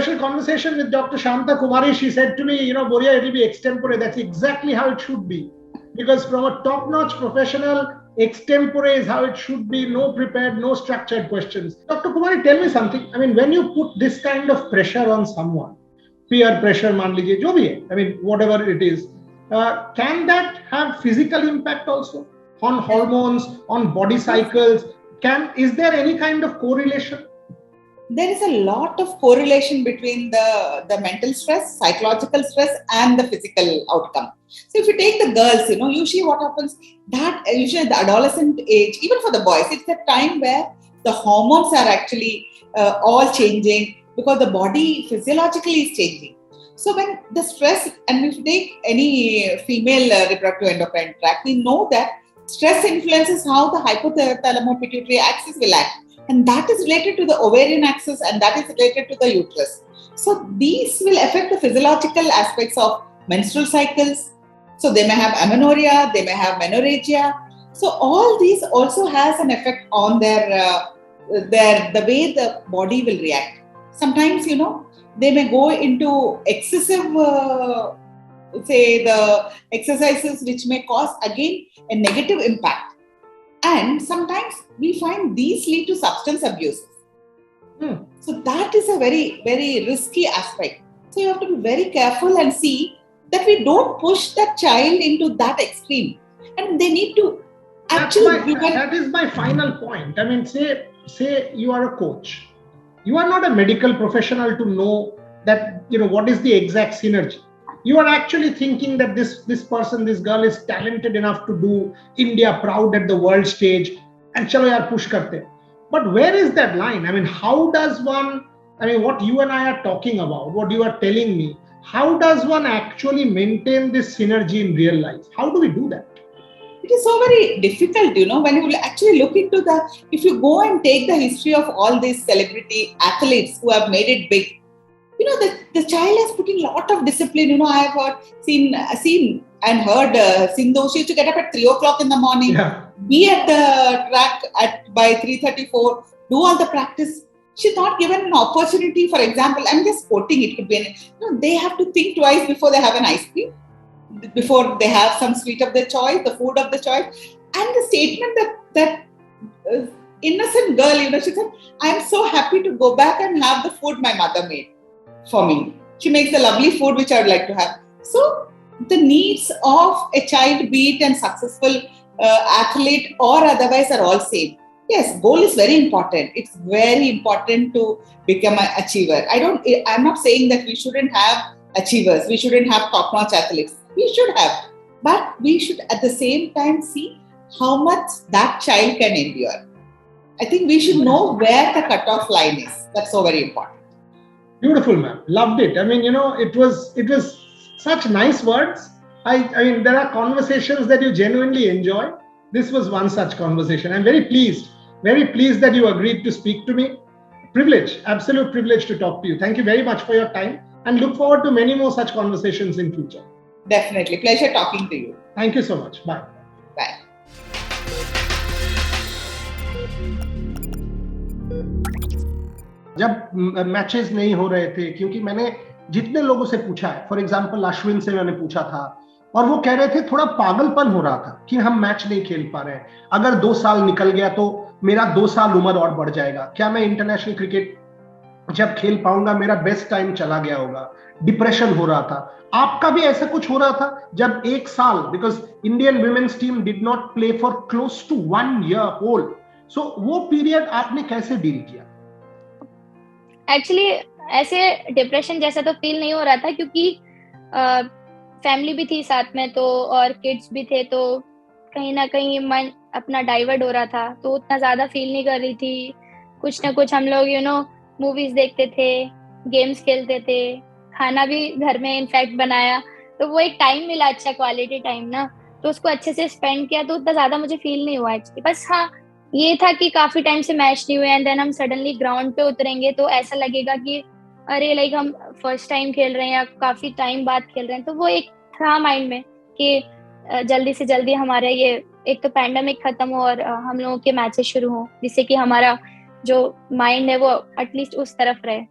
special conversation with Dr. Shanta Kumari. She said to me, Boria, it will be extempore. That's exactly how it should be. Because from a top-notch professional, extempore is how it should be. No prepared, no structured questions. Dr. Kumari, tell me something. I mean, when you put this kind of pressure on someone, peer pressure, मान लीजिए, जो भी है, I mean, whatever it is, can that have physical impact also on hormones, on body cycles? Is there any kind of correlation? There is a lot of correlation between the mental stress, psychological stress, and the physical outcome. So if you take the girls, usually what happens, that usually at the adolescent age, even for the boys, it's the time where the hormones are actually all changing because the body physiologically is changing. So when the stress, and if you take any female reproductive endocrine tract, we know that stress influences how the hypothalamus-pituitary axis will act. And that is related to the ovarian axis, and that is related to the uterus. So these will affect the physiological aspects of menstrual cycles. So they may have amenorrhea, they may have menorrhagia. So all these also has an effect on the way the body will react. Sometimes, they may go into excessive, the exercises which may cause again a negative impact. And sometimes we find these lead to substance abuse. So that is a very, very risky aspect. So you have to be very careful and see that we don't push that child into that extreme. And they need to actually... That is my final point. I mean, say you are a coach. You are not a medical professional to know that, what is the exact synergy. You are actually thinking that this person, this girl is talented enough to do India proud at the world stage, and chalo yaar push karte. But where is that line? I mean, how does one, what you and I are talking about, what you are telling me, how does one actually maintain this synergy in real life? How do we do that? It is so very difficult, when you actually look into if you go and take the history of all these celebrity athletes who have made it big, the child has put in a lot of discipline. I have seen and heard Sindhu. She used to get up at 3 o'clock in the morning, be at the track by 3:34, do all the practice. She's not given an opportunity. For example, I'm just quoting it. Could be they have to think twice before they have an ice cream, before they have some sweet of their choice, the food of the choice. And the statement that innocent girl, she said, "I'm so happy to go back and have the food my mother made for me. She makes a lovely food which I would like to have." So the needs of a child, be it a successful athlete or otherwise, are all same. Yes, goal is very important. It's very important to become an achiever. I'm not saying that we shouldn't have achievers. We shouldn't have top-notch athletes. We should have. But we should at the same time see how much that child can endure. I think we should know where the cutoff line is. That's so very important. Beautiful, ma'am. Loved it. It was such nice words. There are conversations that you genuinely enjoy. This was one such conversation. I'm very pleased that you agreed to speak to me. Privilege, absolute privilege to talk to you. Thank you very much for your time, and look forward to many more such conversations in future. Definitely. Pleasure talking to you. Thank you so much. Bye. Bye. जब matches नहीं हो रहे थे, क्योंकि मैंने जितने लोगों से पूछा है, फॉर एग्जांपल अश्विन से मैंने पूछा था, और वो कह रहे थे थोड़ा पागलपन हो रहा था कि हम मैच नहीं खेल पा रहे हैं. अगर 2 साल निकल गया तो मेरा 2 साल उम्र और बढ़ जाएगा. क्या मैं इंटरनेशनल क्रिकेट जब खेल पाऊंगा, मेरा बेस्ट टाइम चला गया होगा. डिप्रेशन हो रहा था. आपका भी ऐसा कुछ हो रहा था जब 1 साल, because Indian women's team did not play for close to 1 year whole. So वो पीरियड आपने कैसे डील किया? एक्चुअली ऐसे डिप्रेशन जैसा तो फील नहीं हो रहा था, क्योंकि फैमिली भी थी साथ में, तो और किड्स भी थे, तो कहीं ना कहीं मन अपना डाइवर्ट हो रहा था, तो उतना ज्यादा फील नहीं कर रही थी. कुछ ना कुछ हम लोग मूवीज देखते थे, गेम्स खेलते थे, खाना भी घर में इनफैक्ट बनाया, तो वो एक टाइम मिला, अच्छा क्वालिटी टाइम ना, तो उसको अच्छे से स्पेंड किया, तो उतना ज्यादा मुझे फील नहीं हुआ एक्चुअली. बस हाँ, ये था कि काफी टाइम से मैच नहीं हुए, एंड देन हम सडनली ग्राउंड पे उतरेंगे तो ऐसा लगेगा कि अरे लाइक हम फर्स्ट टाइम खेल रहे हैं या काफी टाइम बाद खेल रहे हैं. तो वो एक था माइंड में कि जल्दी से जल्दी हमारे ये एक तो पैंडेमिक खत्म हो और हम लोगों के मैचेस शुरू हो, जिससे कि हमारा जो माइंड है वो एटलीस्ट उस तरफ रहे.